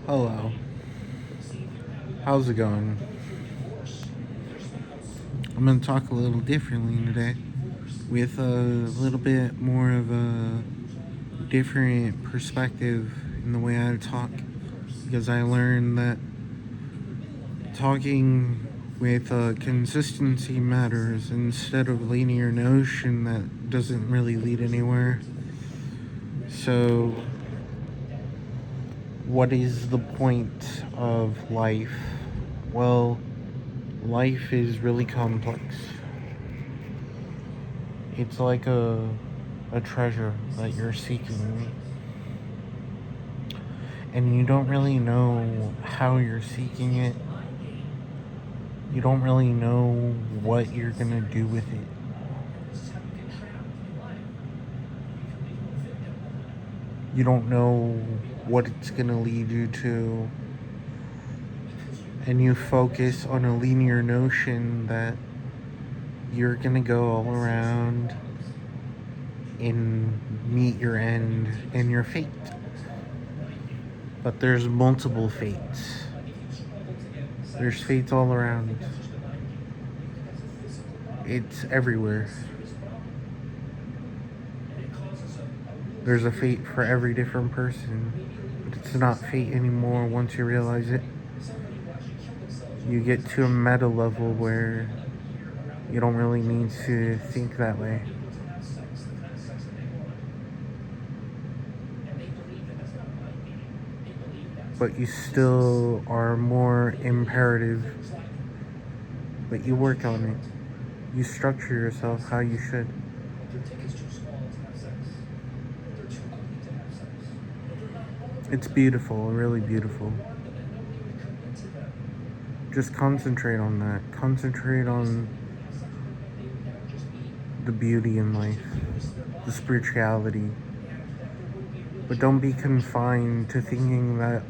Hello. How's it going? I'm going to talk a little differently today with a little bit more of a different perspective in the way I talk because I learned that talking with consistency matters instead of linear notion that doesn't really lead anywhere. So, what is the point of life? Well, life is really complex. It's like a treasure that you're seeking, and you don't really know how you're seeking it. You don't really know what you're gonna do with it. You don't know what it's gonna lead you to, and you focus on a linear notion that you're gonna go all around and meet your end and your fate. But there's multiple fates. There's fates all around. It's everywhere. There's a fate for every different person, but it's not fate anymore once you realize it. You get to a meta level where you don't really need to think that way. But you still are more imperative, but you work on it. You structure yourself how you should. It's beautiful, really beautiful. Just concentrate on that. Concentrate on the beauty in life, the spirituality. But don't be confined to thinking that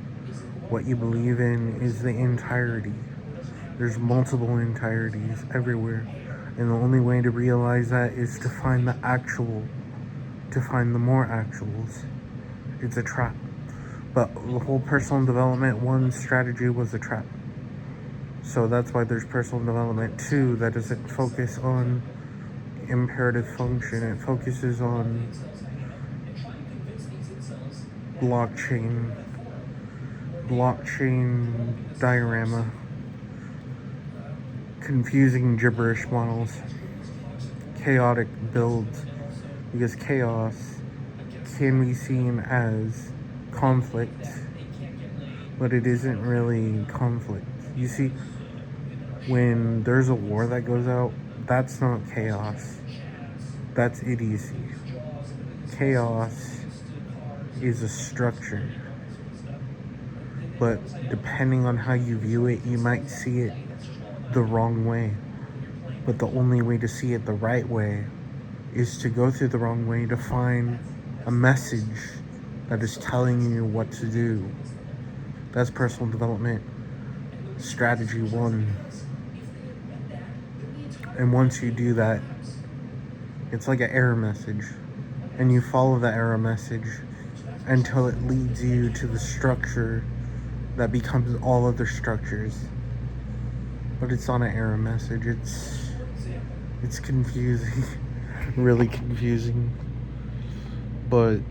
what you believe in is the entirety. There's multiple entireties everywhere. And the only way to realize that is to find the actual, to find the more actuals. It's a trap. But the whole personal development 1 strategy was a trap. So that's why there's personal development 2 that doesn't focus on imperative function. It focuses on blockchain diorama, confusing gibberish models, chaotic builds, because chaos can be seen as conflict, but it isn't really conflict. You see, when there's a war that goes out, that's not chaos. That's idiocy. Chaos is a structure. But depending on how you view it, you might see it the wrong way. But the only way to see it the right way is to go through the wrong way to find a message that is telling you what to do. That's personal development strategy 1. And once you do that, it's like an error message. And you follow the error message until it leads you to the structure that becomes all other structures. But it's not an error message. It's confusing. Really confusing. But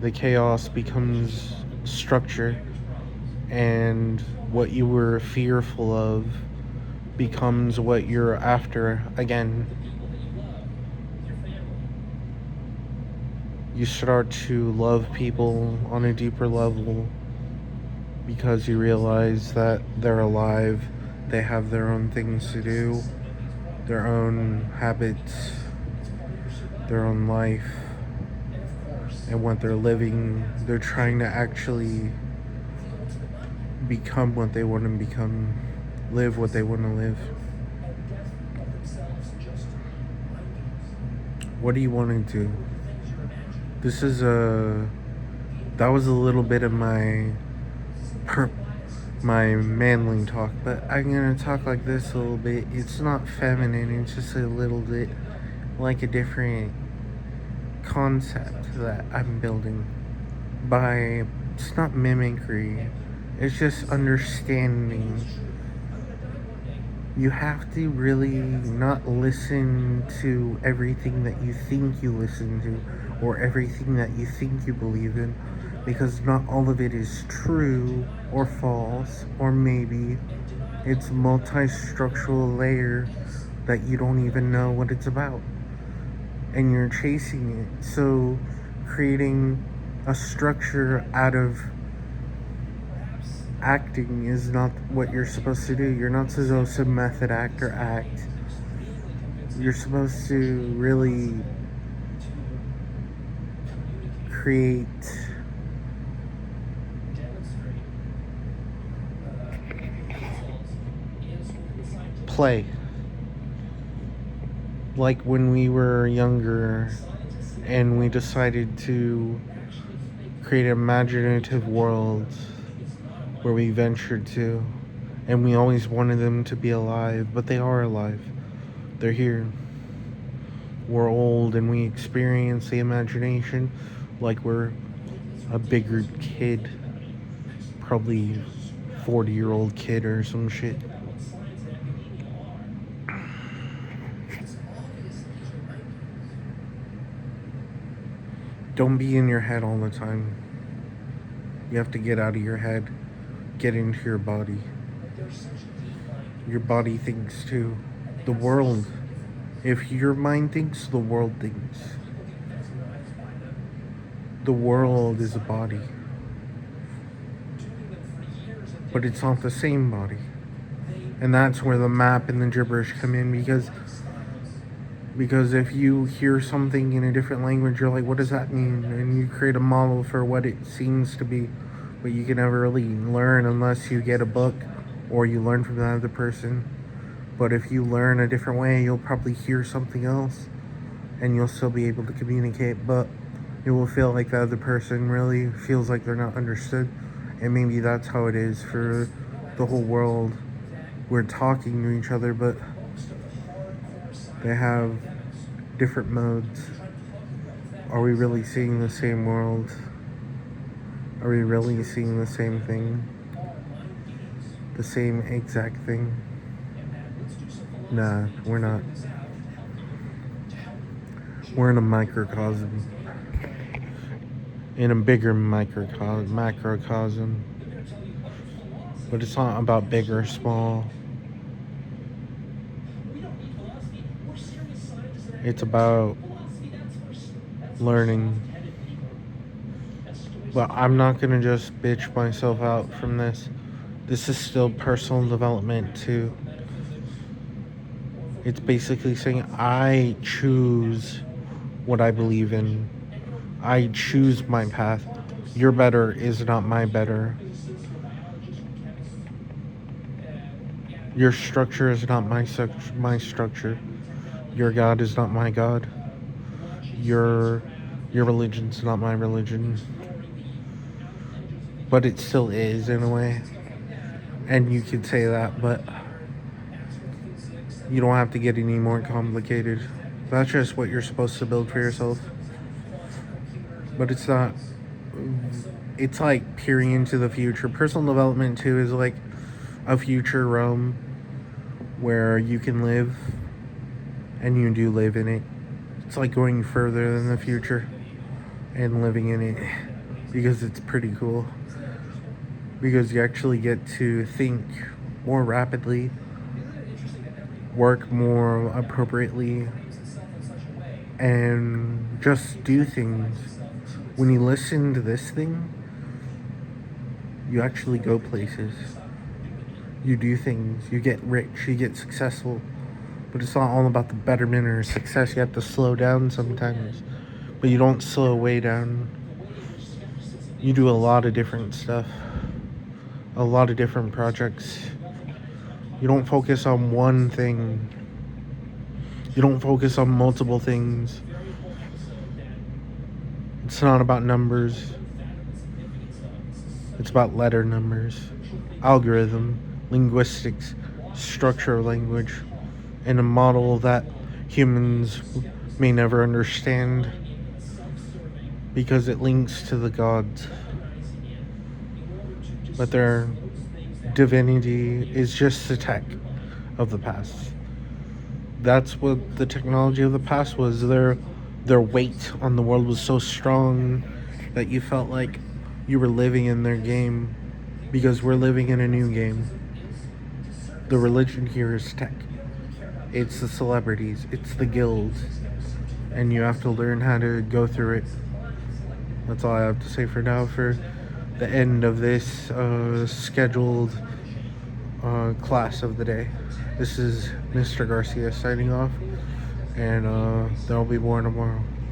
the chaos becomes structure, and what you were fearful of becomes what you're after again. You start to love people on a deeper level because you realize that they're alive, they have their own things to do, their own habits, their own life, and what they're living. They're trying to actually become what they want to become, live what they want to live. What do you want to do? That was a little bit of my manly talk, but I'm gonna talk like this a little bit. It's not feminine, it's just a little bit like a different concept that I'm building by, it's not mimicry, It's just understanding. You have to really not listen to everything that you think you listen to or everything that you think you believe in, because not all of it is true or false, or maybe it's a multi-structural layer that you don't even know what it's about, and you're chasing it. So creating a structure out of acting is not what you're supposed to do. You're not supposed to method act or act. You're supposed to really create play. Like when we were younger and we decided to create an imaginative world where we ventured to, and we always wanted them to be alive, but they are alive. They're here. We're old and we experience the imagination like we're a bigger kid, probably 40-year-old kid or some shit. Don't be in your head all the time. You have to get out of your head, get into your body. Your body thinks too. The world. If your mind thinks, the world thinks. The world is a body. But it's not the same body. And that's where the map and the gibberish come in, because if you hear something in a different language, you're like, what does that mean? And you create a model for what it seems to be, but you can never really learn unless you get a book or you learn from the other person. But if you learn a different way, you'll probably hear something else and you'll still be able to communicate, but it will feel like the other person really feels like they're not understood. And maybe that's how it is for the whole world. We're talking to each other, but they have different modes. Are we really seeing the same world? Are we really seeing the same thing? The same exact thing? Nah, we're not. We're in a microcosm. In a bigger macrocosm. But it's not about big or small. It's about learning. But I'm not gonna just bitch myself out from this. This is still personal development too. It's basically saying I choose what I believe in. I choose my path. Your better is not my better. Your structure is not my structure. Your God is not my God. Your religion's not my religion. But it still is in a way. And you could say that, but you don't have to get any more complicated. That's just what you're supposed to build for yourself. But it's not. It's like peering into the future. Personal development too is like a future realm where you can live, and you do live in it. It's like going further than the future and living in it, because it's pretty cool. Because you actually get to think more rapidly, work more appropriately, and just do things. When you listen to this thing, you actually go places. You do things. You get rich. You get successful. But it's not all about the betterment or success. You have to slow down sometimes. But you don't slow way down. You do a lot of different stuff. A lot of different projects. You don't focus on one thing. You don't focus on multiple things. It's not about numbers. It's about letter numbers, algorithm, linguistics, structure of language, and a model that humans may never understand because it links to the gods. but their divinity is just the tech of the past. That's what the technology of the past was. Their weight on the world was so strong that you felt like you were living in their game, because we're living in a new game. The religion here is tech. It's the celebrities, it's the guilds, and you have to learn how to go through it. That's all I have to say for now for the end of this scheduled class of the day. This is Mr. Garcia signing off, and there'll be more tomorrow.